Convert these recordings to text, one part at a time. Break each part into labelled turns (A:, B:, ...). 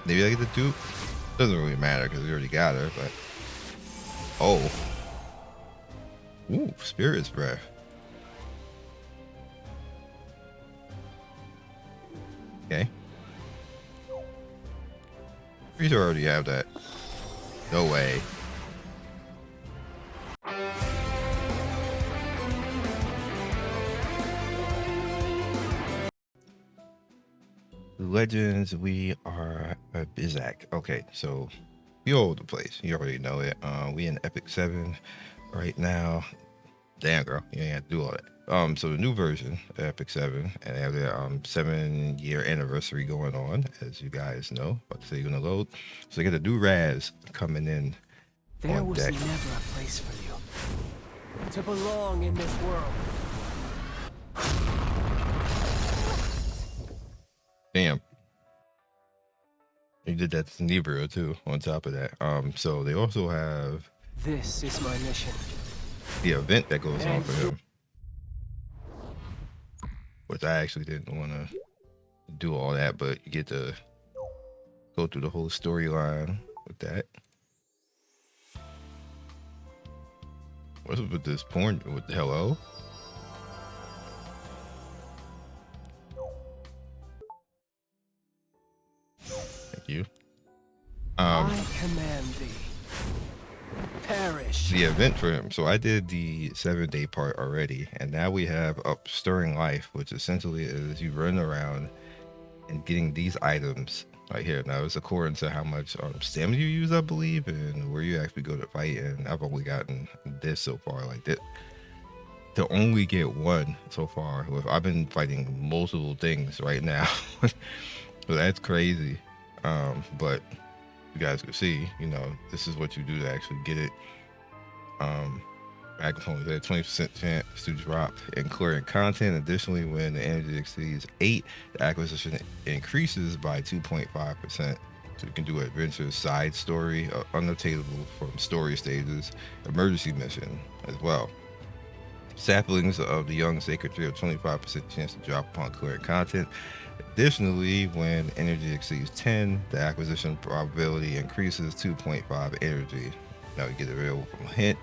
A: Maybe I get the dupe. Doesn't really matter because we already got her. But oh, ooh, Spirit's Breath. Okay. Pretty sure I already have that. No way. Legends, we are a Bizak. Okay, so we all over the place. You already know it. We in Epic 7 right now. Damn, girl, you ain't have to do all that. So the new version, Epic 7, and they have their 7-year anniversary going on, as you guys know. About to say you're gonna load. So they get a new Raz coming in.
B: There was
A: deck.
B: never a place for you to belong in this world.
A: Damn. He did that to Nebro too, on top of that. So they also have
B: This is my mission.
A: the event that goes on for him. Which I actually didn't want to do all that, but you get to go through the whole storyline with that. What's up with this porn? With the hello? Thank you.
B: I command thee. Perish.
A: The event for him. So I did the 7-day part already, and now we have Up Stirring Life, which essentially is you run around and getting these items right here. Now it's according to how much stamina you use, I believe, and where you actually go to fight. And I've only gotten this so far, like that. To only get one so far. I've been fighting multiple things right now. So that's crazy. But you guys can see, you know, this is what you do to actually get it. Back home, there's a 20% chance to drop and clearing content. Additionally, when the energy exceeds 8, the acquisition increases by 2.5%. So you can do adventure, side story, unobtainable from story stages, emergency mission as well. Saplings of the young sacred tree have 25% chance to drop upon clearing content. Additionally, when energy exceeds 10, the acquisition probability increases 2.5 energy. Now you get a real Hunt,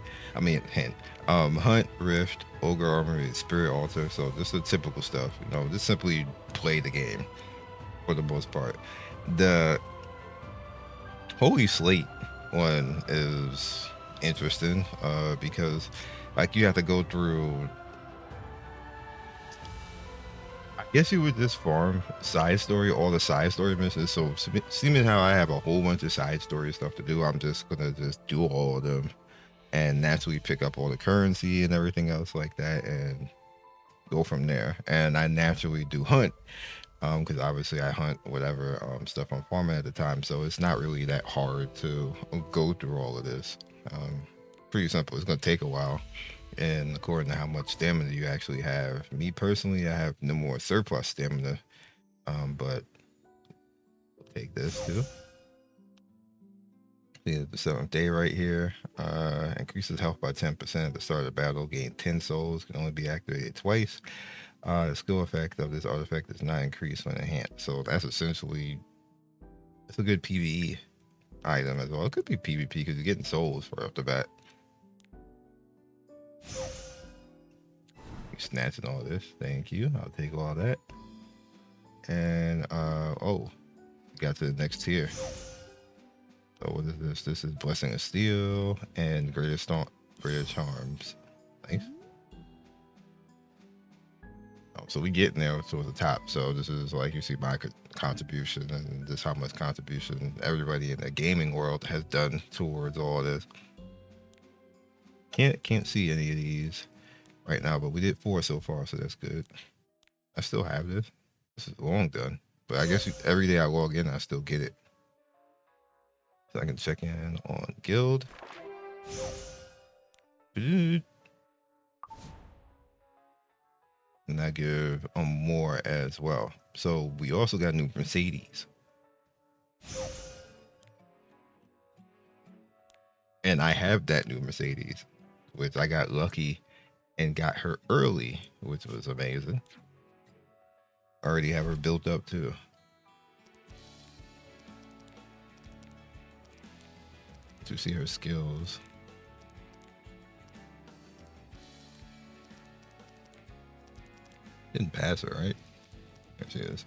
A: Rift, Ogre Armory, Spirit Altar. So this is typical stuff. You know, just simply play the game for the most part. The Holy Slate one is interesting because like you have to go through, I guess you would just farm side story, all the side story missions. So seeming how I have a whole bunch of side story stuff to do, I'm just gonna just do all of them and naturally pick up all the currency and everything else like that and go from there. And I naturally do hunt because obviously I hunt whatever stuff I'm farming at the time, so it's not really that hard to go through all of this. Pretty simple. It's gonna take a while, and according to how much stamina you actually have. Me personally, I have no more surplus stamina, but I'll take this too. The 7th day right here increases health by 10% at the start of the battle. Gain 10 souls, can only be activated twice. The skill effect of this artifact does not increase when enhanced. So that's essentially, it's a good PvE item as well. It could be PvP because you're getting souls right off the bat. Snatching all this, thank you. I'll take all that. And oh, got to the next tier. So what is this? This is Blessing of Steel and Greater Charms. Nice. So we getting there towards the top. So this is like, you see my contribution, and this how much contribution everybody in the gaming world has done towards all this. Can't see any of these right now, but we did 4 so far, so that's good. I still have this. This is long done, but I guess every day I log in, I still get it. So I can check in on guild. And I give more as well. So we also got new Mercedes. And I have that new Mercedes, which I got lucky and got her early, which was amazing. I already have her built up too. to see her skills. Didn't pass her, right? There she is.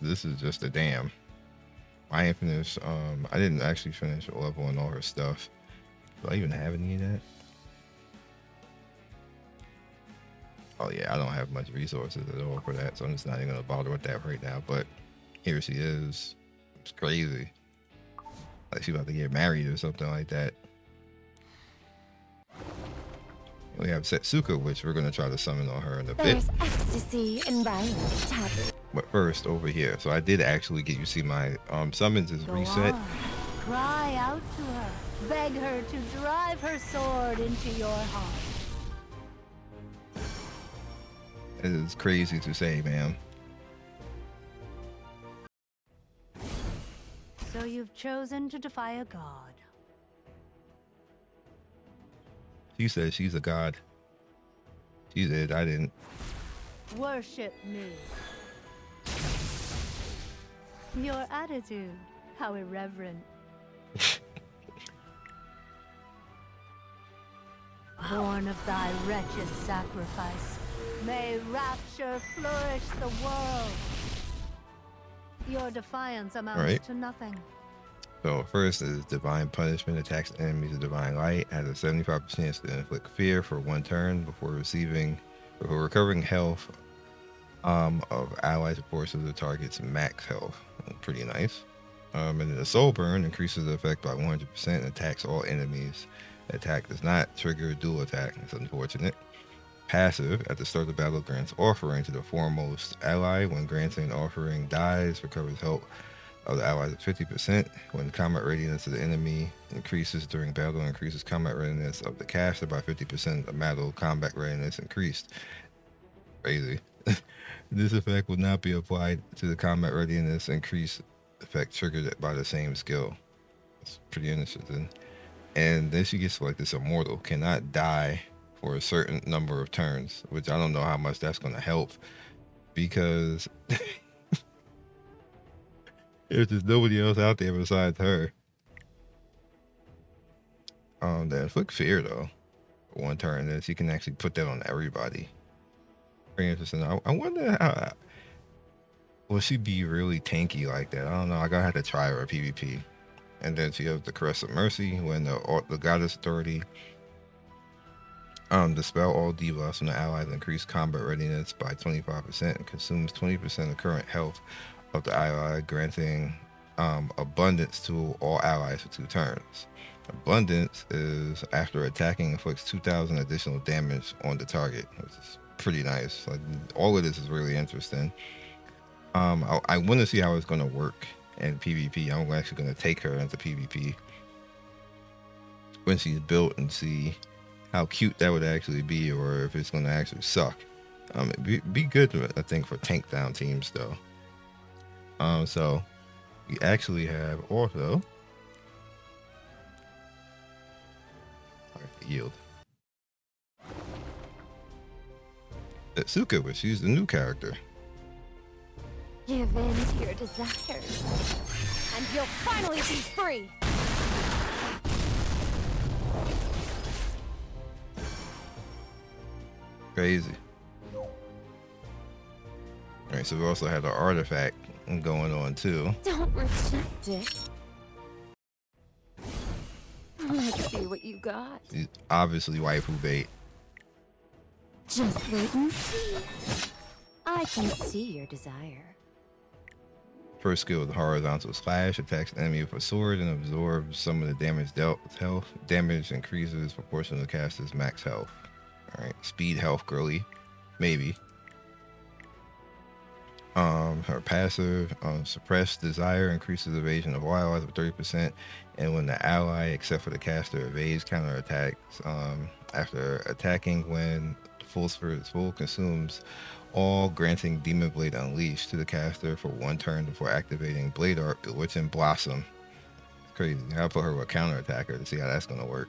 A: This is just a dam. I ain't finished. I didn't actually finish leveling all her stuff. Do I even have any of that? Oh yeah, I don't have much resources at all for that, so I'm just not even gonna bother with that right now. But here she is. It's crazy. Like she's about to get married or something like that. We have Setsuka, which we're gonna try to summon on her in a bit.
C: There's ecstasy in violence happening.
A: But first, over here. So I did actually get you see my summons is
C: Go
A: reset.
C: on. Cry out to her. Beg her to drive her sword into your heart.
A: It is crazy to say, ma'am.
C: So you've chosen to defy a god.
A: She said she's a god. She did. I didn't.
C: Worship me. Your attitude, how irreverent. Born of thy wretched sacrifice, may rapture flourish the world. Your defiance amounts to nothing.
A: So first is divine punishment, attacks enemies with divine light, has a 75% chance to inflict fear for 1 turn before recovering health of allies proportional to the target's max health. Pretty nice. And then the soul burn increases the effect by 100% and attacks all enemies. The attack does not trigger a dual attack. It's unfortunate. Passive, at the start of the battle, grants offering to the foremost ally. When granting offering dies, recovers health of the allies at 50%. When combat readiness of the enemy increases during battle, increases combat readiness of the caster by 50%. The battle combat readiness increased. Crazy. This effect will not be applied to the combat readiness increase effect triggered by the same skill. It's pretty interesting. And then she gets like this immortal, cannot die for a certain number of turns, which I don't know how much that's going to help, because if there's nobody else out there besides her. The inflict fear though, for 1 turn, then she can actually put that on everybody. Very interesting. I wonder how will she be really tanky like that? I don't know. I gotta have to try her at PvP. And then she has the Caress of Mercy, when the goddess authority dispel all debuffs from the allies, increase combat readiness by 25% and consumes 20% of current health of the ally, granting abundance to all allies for 2 turns. Abundance is after attacking inflicts 2,000 additional damage on the target, which is pretty nice. Like, all of this is really interesting. I want to see how it's going to work in PvP. I'm actually going to take her into PvP when she's built and see how cute that would actually be, or if it's going to actually suck. Be good, I think, for tank down teams though. So we actually have also yield Setsuka, but she's the new character.
C: Give in to your desires, and you'll finally be free.
A: Crazy. Alright, so we also have the artifact going on too.
C: Don't reject it. Let's see what you got.
A: She's obviously waifu bait.
C: Just wait and see. I can see your desire.
A: First skill, the horizontal slash, attacks an enemy with a sword and absorbs some of the damage dealt with health. Damage increases proportional to the caster's max health. Alright, speed health girly. Maybe. Her passive, suppressed desire, increases evasion of all allies with 30%, and when the ally, except for the caster, evades counterattacks after attacking, when full spirit is full, consumes all, granting Demon Blade Unleashed to the caster for 1 turn before activating Blade Art, Bewitching Blossom. It's crazy. I'll put her with a counterattacker to see how that's gonna work.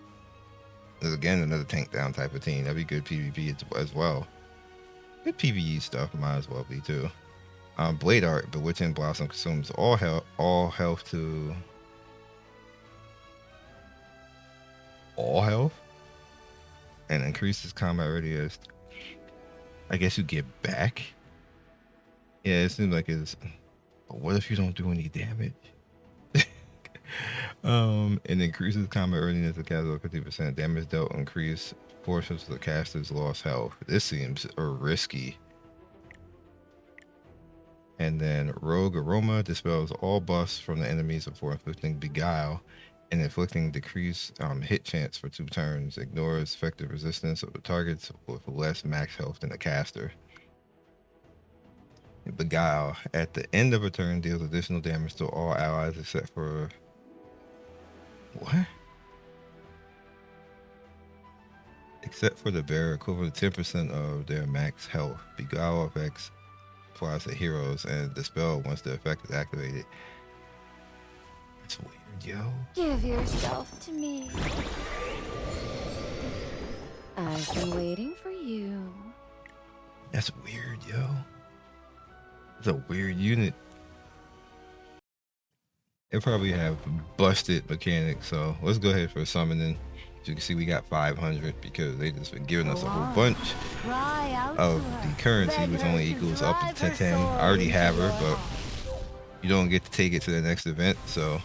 A: There's again another tank down type of team. That'd be good PvP as well. Good PvE stuff might as well be too. Blade Art, Bewitching Blossom consumes all health to all health and increases combat radius. I guess you get back. Yeah, it seems like it's. But what if you don't do any damage? It increases combat readiness of caster 50%. Damage dealt increase portions of the caster's lost health. This seems risky. And then Rogue Aroma dispels all buffs from the enemies before inflicting Beguile and inflicting decreased hit chance for 2 turns. Ignores effective resistance of the targets with less max health than the caster. Beguile at the end of a turn deals additional damage to all allies except for what? Except for the bearer, equivalent to 10% of their max health. Beguile effects applies to heroes and dispel once the effect is activated. That's weird, yo.
C: Give yourself to me. I've been waiting for you.
A: That's weird, yo. It's a weird unit. They probably have busted mechanics, so let's go ahead for summoning. As you can see, we got 500 because they just been giving us a whole bunch of the currency, which only equals up to 1010. I already have her, but you don't get to take it to the next event, so.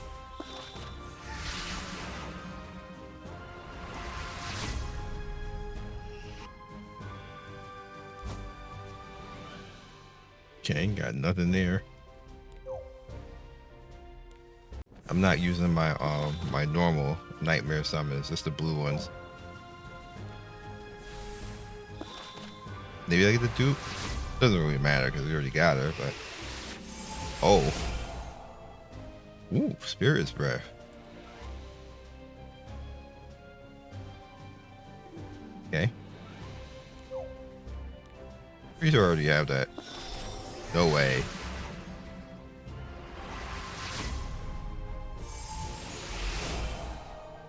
A: Okay, got nothing there. I'm not using my my normal nightmare summons, just the blue ones. Maybe I get the dupe. Doesn't really matter because we already got her, but oh. Ooh, Spirit's Breath. Okay. Pretty sure I already have that. No way.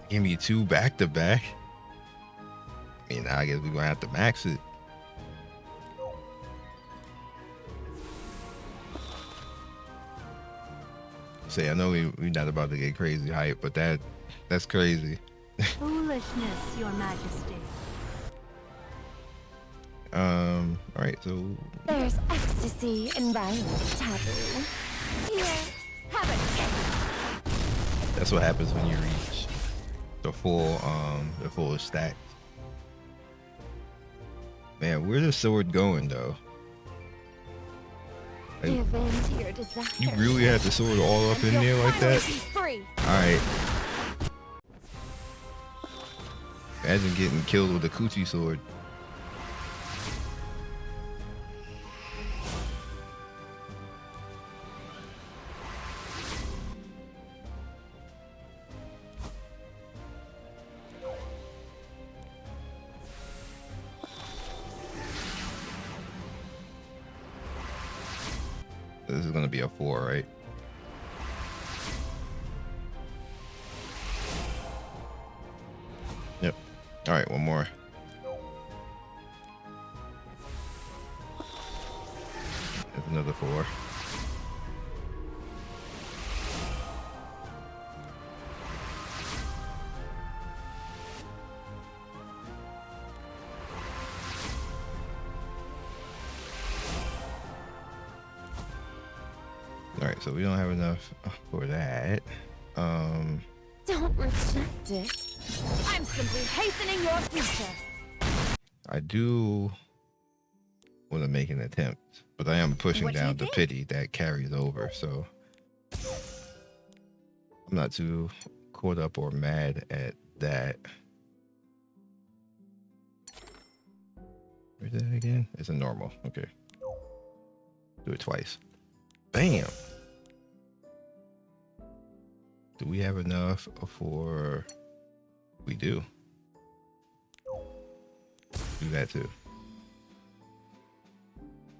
A: Give me 2 back to back. I mean, I guess we're gonna have to max it. Say, I know we're not about to get crazy hype, but that's crazy.
C: Foolishness, Your Majesty.
A: All right, so
C: There's ecstasy in violence, taboo. Here, have a taste.
A: that's what happens when you reach the full stack. Man, where's the sword going though? Like,
C: Give in to your desire.
A: you really had the sword all up in there like that? Alright. Imagine getting killed with a coochie sword. This is gonna be a 4, right? Yep. All right, one more. There's another 4. All right, so we don't have enough for that.
C: Don't reject it. I'm simply hastening your future.
A: I do want to make an attempt, but I am pushing
C: What do you
A: down the
C: think?
A: pity that carries over, so I'm not too caught up or mad at that. Where's that again? It's a normal. Okay. Do it twice. Bam. Do we have enough for... We do. Do that too.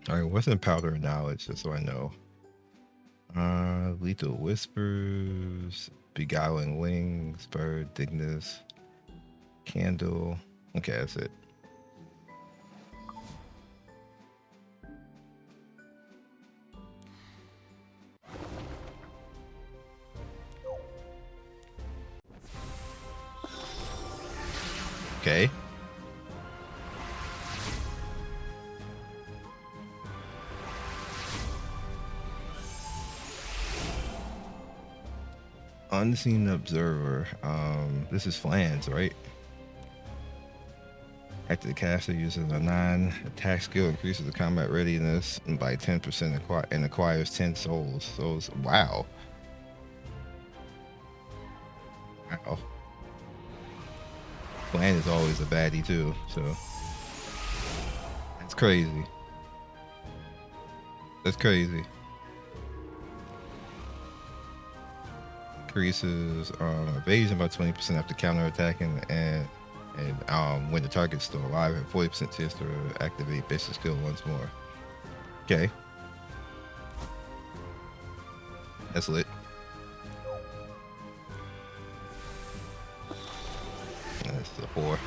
A: All right, what's in Powder of Knowledge, just so I know? Lethal Whispers, Beguiling Wings, Bird, Dignus, Candle. Okay, that's it. Okay. Unseen observer. This is flans, right? After the caster uses a 9 attack skill, increases the combat readiness by 10% and acquires 10 souls. So it's, wow. Wow. Flan is always a baddie too, so that's crazy. That's crazy. Increases evasion by 20% after counterattacking, and when the target's still alive, have 40% chance to activate basic skill once more. Okay. That's lit. That's the 4.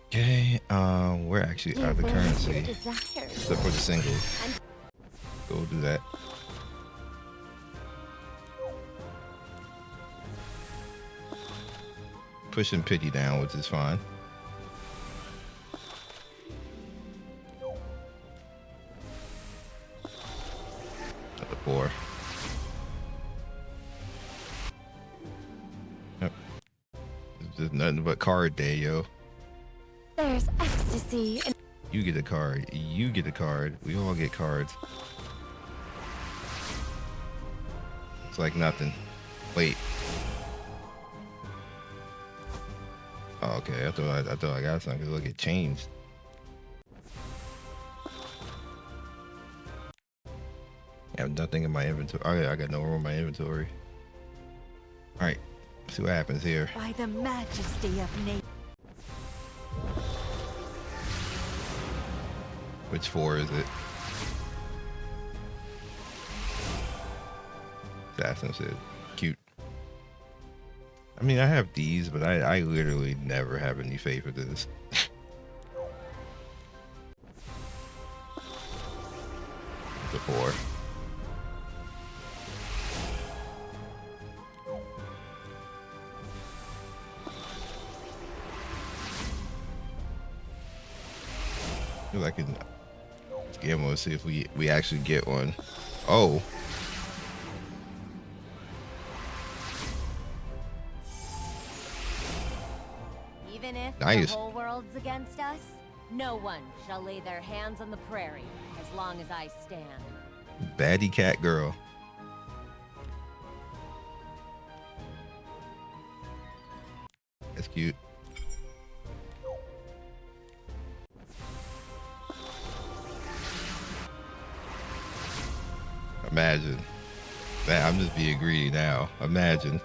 A: Okay, we're actually out of the currency. Except for the singles. Go do that. Pushing pity down, which is fine. Another 4. Yep. It's just nothing but card day, yo.
C: There's ecstasy.
A: You get a card. You get a card. We all get cards. It's like nothing. Wait. Oh, okay. I thought I got something. Cause look, it changed. I have nothing in my inventory. Oh yeah, I got no room in my inventory. All right. See what happens here.
D: By the majesty of nature.
A: Which 4 is it? Assassin said, cute. I mean, I have these, but I literally never have any faith with this. The 4. Feel like in gamble to see if we actually get one. Oh.
C: Even if
A: Nice.
C: the whole world's against us, no one shall lay their hands on the prairie as long as I stand.
A: Baddie cat girl. That's cute. Imagine. Man, I'm just being greedy now. Imagine.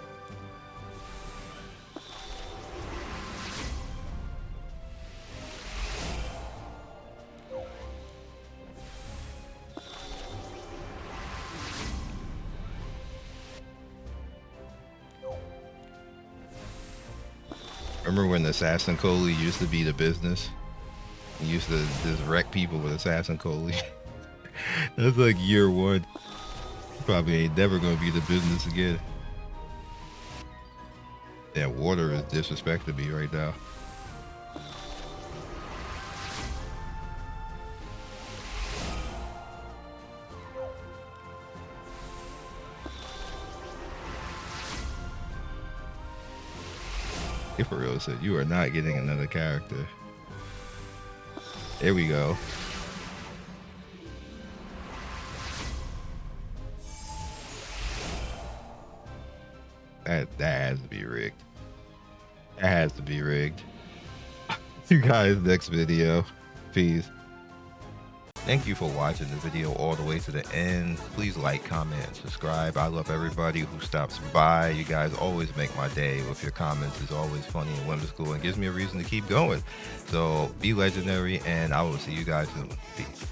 A: Remember when Assassin Coley used to be the business? He used to just wreck people with Assassin Coley. That's like year 1. Probably ain't never gonna be the business again. Yeah, water is disrespecting me right now. If for real said you are not getting another character. There we go. That has to be rigged. That has to be rigged. See you guys next video. Peace. Thank you for watching the video all the way to the end. Please like, comment, and subscribe. I love everybody who stops by. You guys always make my day with your comments. It's always funny and whimsical and gives me a reason to keep going. So be legendary, and I will see you guys soon. Peace.